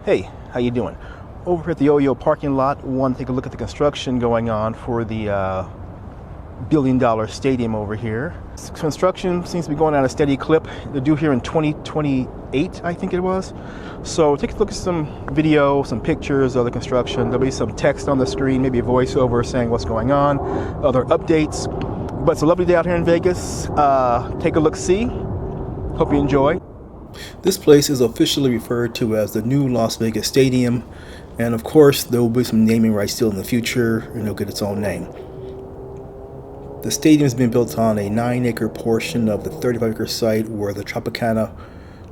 Hey, how you doing? Over here at the OYO parking lot, want to take a look at the construction going on for the billion-dollar stadium over here. Construction seems to be going at a steady clip. They're due here in 2028, I think it was. So take a look at some video, some pictures of the construction. There'll be some text on the screen, maybe a voiceover saying what's going on, other updates. But it's a lovely day out here in Vegas. Take a look-see. Hope you enjoy. This place is officially referred to as the new Las Vegas Stadium, and of course there will be some naming rights still in the future, and it'll get its own name. The stadium has been built on a 9-acre portion of the 35-acre site where the Tropicana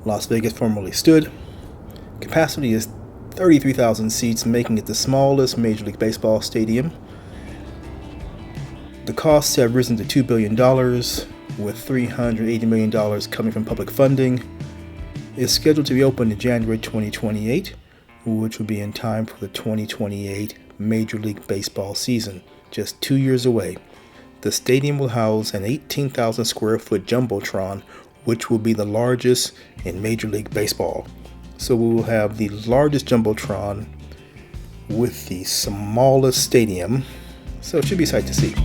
Las Vegas formerly stood. Capacity is 33,000 seats, making it the smallest Major League Baseball stadium. The costs have risen to $2 billion, with $380 million coming from public funding. Is scheduled to be open in January 2028, which will be in time for the 2028 Major League Baseball season, just 2 years away. The stadium will house an 18,000 square foot Jumbotron, which will be the largest in Major League Baseball. So we will have the largest Jumbotron with the smallest stadium, so it should be a sight to see.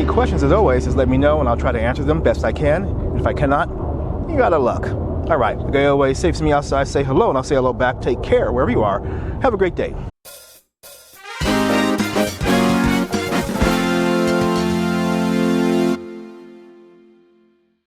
Questions, as always, just let me know and I'll try to answer them best I can. If I cannot, you out of luck. All right, like I always say to me outside, say hello and I'll say hello back. Take care wherever you are. Have a great day.